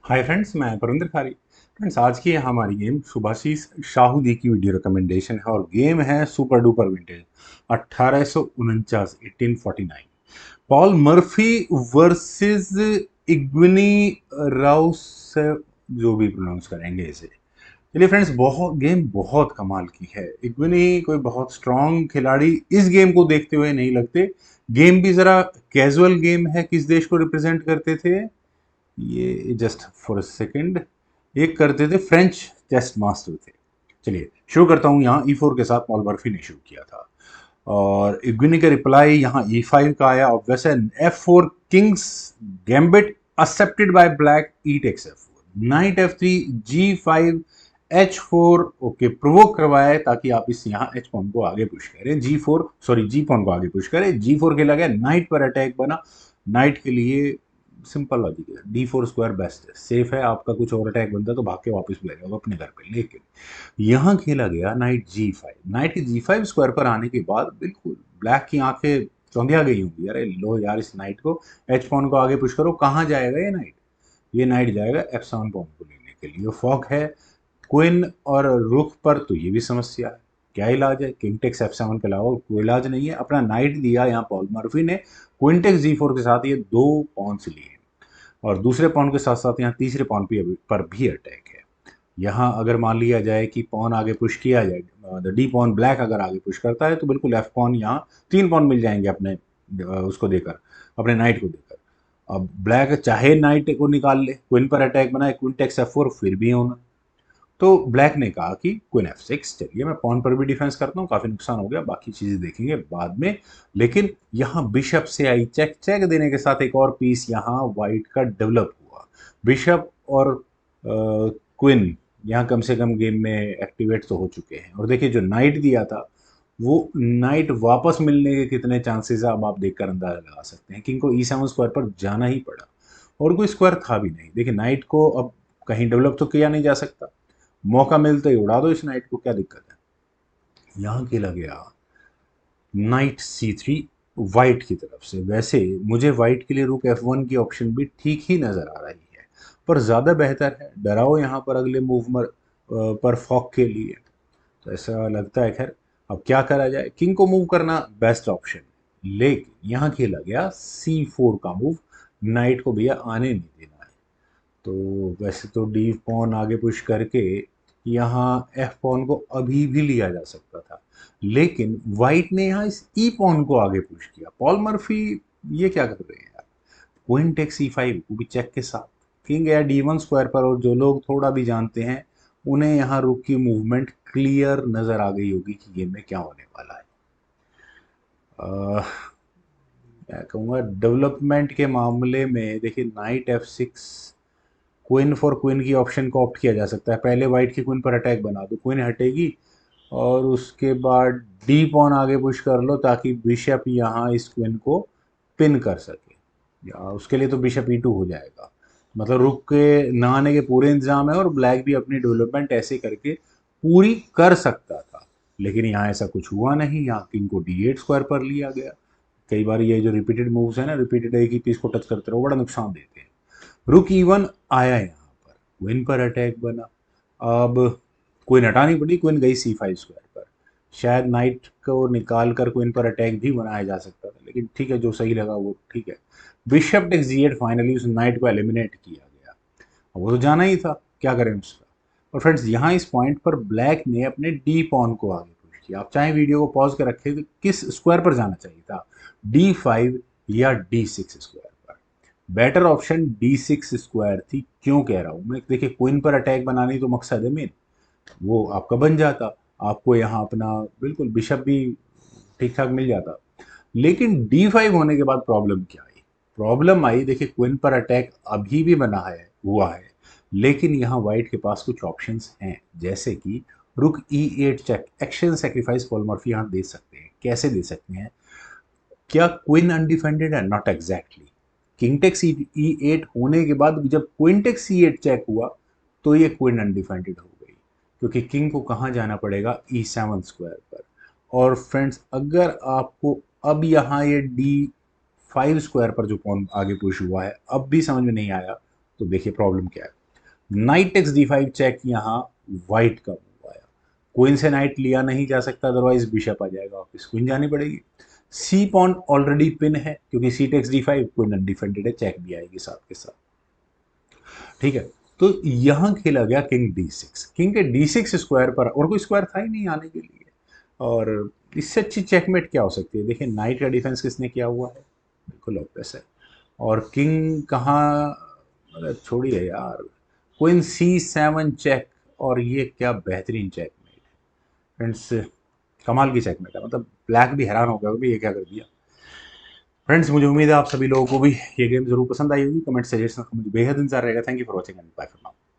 Hi friends, मैं परिंदर खारी। Friends, आज की हमारी गेम सुभाषीष शाहू की वीडियो रिकमेंडेशन है और गेम है super duper vintage 1849 1849 Paul Morphy versus इग्विनी राउस, जो भी प्रोनाउंस करेंगे इसे। चलिए फ्रेंड्स, बहुत गेम बहुत कमाल की है। इग्विनी कोई बहुत स्ट्रांग खिलाड़ी इस गेम को देखते हुए नहीं लगते। गेम भी जरा कैजुअल गेम है। किस देश को रिप्रेजेंट करते थे ये? जस्ट फॉर अ सेकेंड, एक करते थे, फ्रेंच चेस्ट मास्टर थे। चलिए शुरू करता हूँ। यहाँ E4 के साथ पॉल मर्फी ने शुरू किया था और इग्विनी का रिप्लाई यहाँ E5 का आया। और वैसे F4 king's gambit accepted by black, e takes F4, knight F3, G5, H4। Okay, provoke करवाया ताकि आप इस यहाँ H पॉन को आगे पुश करें। G4, सॉरी, G पॉन को आगे पुश करें। G4 खेला गया, नाइट पर अटैक बना। नाइट के लिए सिंपल लॉजिक है, D4 स्क्वायर बेस्ट है, सेफ है। आपका कुछ और अटैक बनता है तो भाग के वापस ले जाओगे अपने घर पे। लेकिन यहाँ खेला गया नाइट G5। नाइट के G5 स्क्वायर पर आने के बाद बिल्कुल ब्लैक की आंखें चौंधिया गई होंगी। अरे लो यार, इस नाइट को, एच पॉन को आगे पुश करो। कहाँ जाएगा ये नाइट? ये नाइट जाएगा F7 पॉन को लेने के लिए। फॉक है क्वीन और रुख पर, तो ये भी समस्या है। क्या इलाज है? किंग टेक्स F7 के अलावा कोई इलाज नहीं है। अपना नाइट दिया यहाँ पॉल मर्फी ने। क्वीन टेक्स G4 के साथ ये दो पॉन्स लिए और दूसरे पॉन के साथ साथ यहाँ तीसरे पॉन पर भी अटैक है। यहाँ अगर मान लिया जाए कि पॉन आगे पुश किया जाए, द डी पॉन ब्लैक अगर आगे पुश करता है तो बिल्कुल एफ पॉन, यहाँ तीन पॉन मिल जाएंगे अपने उसको देकर, अपने नाइट को देकर। अब ब्लैक चाहे नाइट को निकाल ले, क्वीन पर अटैक बनाए, क्वीन टेक्स F4, फिर भी होना। तो ब्लैक ने कहा कि क्वीन F6, चलिए मैं पॉन पर भी डिफेंस करता हूँ, काफी नुकसान हो गया, बाकी चीजें देखेंगे बाद में। लेकिन यहाँ बिशप से आई चेक। चेक देने के साथ एक और पीस यहाँ व्हाइट का डेवलप हुआ। बिशप और क्वीन यहाँ कम से कम गेम में एक्टिवेट तो हो चुके हैं। और देखिए, जो नाइट दिया था वो नाइट वापस मिलने के कितने चांसेस है, अब आप देखकर अंदाजा लगा सकते हैं। किंग को E7 स्क्वायर पर जाना ही पड़ा और कोई स्क्वायर था भी नहीं। देखिए, नाइट को अब कहीं डेवलप तो किया नहीं जा सकता, मौका मिलते ही उड़ा दो इस नाइट को, क्या दिक्कत है? यहाँ खेला गया नाइट C3 वाइट की तरफ से। वैसे मुझे वाइट के लिए रुक F1 की ऑप्शन भी ठीक ही नजर आ रही है, पर ज्यादा बेहतर है डराओ यहाँ पर अगले मूव पर फॉक के लिए। तो ऐसा लगता है। खैर, अब क्या करा जाए? किंग को मूव करना बेस्ट ऑप्शन, लेकिन यहाँ खेला गया C4 का मूव। नाइट को भैया आने नहीं देना है। तो वैसे तो डी पॉन आगे पुश करके यहाँ एफ पॉन को अभी भी लिया जा सकता था, लेकिन वाइट ने यहाँ इस ई पॉन को आगे पुश किया। पॉल मर्फी ये क्या कर रहे हैं यार? क्वीन टेक्स E5, वो भी चेक के साथ। किंग या D1 स्क्वायर पर, और जो लोग थोड़ा भी जानते हैं उन्हें यहाँ रुक की मूवमेंट क्लियर नजर आ गई होगी कि गेम में क्या होने वाला है। मैं कहूँगा डेवलपमेंट के मामले में देखिए, night F6, queen for queen की ऑप्शन को ऑप्ट किया जा सकता है। पहले वाइट की क्वीन पर अटैक बना दो, क्वीन हटेगी और उसके बाद डी पॉन आगे पुश कर लो ताकि बिशप यहाँ इस क्वीन को पिन कर सके। या उसके लिए तो बिशप E2 हो जाएगा। मतलब रुक के ना आने के पूरे इंतजाम है और ब्लैक भी अपनी डेवलपमेंट ऐसे करके पूरी कर सकता था। लेकिन यहाँ ऐसा कुछ हुआ नहीं। यहाँ किंग को D8 स्क्वायर पर लिया गया। कई बार ये जो रिपीटेड मूव्स है ना, रिपीटेड एक ही पीस को टच करते रहो, बड़ा नुकसान देते हैं। रुक E1 आया यहाँ पर, क्वीन पर अटैक बना। अब क्वीन हटानी पड़ी, क्वीन गई C5 स्क्वायर पर। शायद नाइट को निकाल कर क्वीन पर अटैक भी बनाया जा सकता था, लेकिन ठीक है, जो सही लगा वो ठीक है। बिशप टेक्स G8, फाइनली उस नाइट को एलिमिनेट किया गया। अब वो तो जाना ही था, क्या करें उसका। और फ्रेंड्स, यहाँ इस पॉइंट पर ब्लैक ने अपने डी पॉन को आगे पुश किया। आप चाहे वीडियो को पॉज कर रखें, तो किस स्क्वायर पर जाना चाहिए था? D5 या D6 स्क्वायर पर? बेटर ऑप्शन D6 स्क्वायर थी। क्यों कह रहा हूँ मैं? देखिए, क्वीन पर अटैक बनानी तो मकसद है मेन, वो आपका बन जाता। आपको यहाँ अपना बिल्कुल बिशप भी ठीक ठाक मिल जाता। लेकिन D5 होने के बाद प्रॉब्लम क्या आई? प्रॉब्लम आई, देखिए, क्वीन पर अटैक अभी भी बना है, हुआ है, लेकिन यहाँ व्हाइट के पास कुछ ऑप्शंस हैं, जैसे कि rook E8 check, action sacrifice Paul Morphy यहाँ दे सकते हैं। कैसे दे सकते हैं? क्या क्वीन अनडिफेंडेड है? Not exactly. King takes E8 होने के बाद जब क्वीन टेक्स C8 चेक हुआ तो ये क्वीन अनडिफेंडेड हो गई, क्योंकि किंग को कहाँ जाना पड़ेगा? E7 स्क्वायर पर। और फ्रेंड्स, अगर आपको अब यहाँ ये D5 स्क्वायर पर जो पॉन आगे पुश हुआ है अब भी समझ में नहीं आया, तो देखिए प्रॉब्लम क्या है। नाइट एक्स D5 चेक, यहाँ वाइट का मूव आया, क्वीन से नाइट लिया नहीं जा सकता, अदरवाइज बिशप आ जाएगा, वापस क्वीन जानी पड़ेगी। सी पॉन ऑलरेडी पिन है, क्योंकि सी टेक्स D5, क्वीन अनडिफेंडेड है, चेक भी आएगी साथ के साथ, ठीक है। तो यहां खेला गया किंग D6, किंग के D6 स्क्वायर पर, और कोई स्क्वायर था ही नहीं आने के लिए, और इससे अच्छी चेकमेट क्या हो सकती है। देखिए नाइट का डिफेंस किसने किया हुआ है, बिल्कुल ऑब्वियस है। और किंग कहाँ, मतलब छोड़िए यार, क्वीन C7 चेक, और ये क्या बेहतरीन चेकमेट है फ्रेंड्स, कमाल की चेकमेट है, मतलब ब्लैक भी हैरान हो गया कि ये क्या कर दिया। फ्रेंड्स मुझे उम्मीद है आप सभी लोगों को भी ये गेम जरूर पसंद आई होगी। कमेंट सजेशन का मुझे बेहद इंतजार रहेगा। Thank you for watching and bye for now.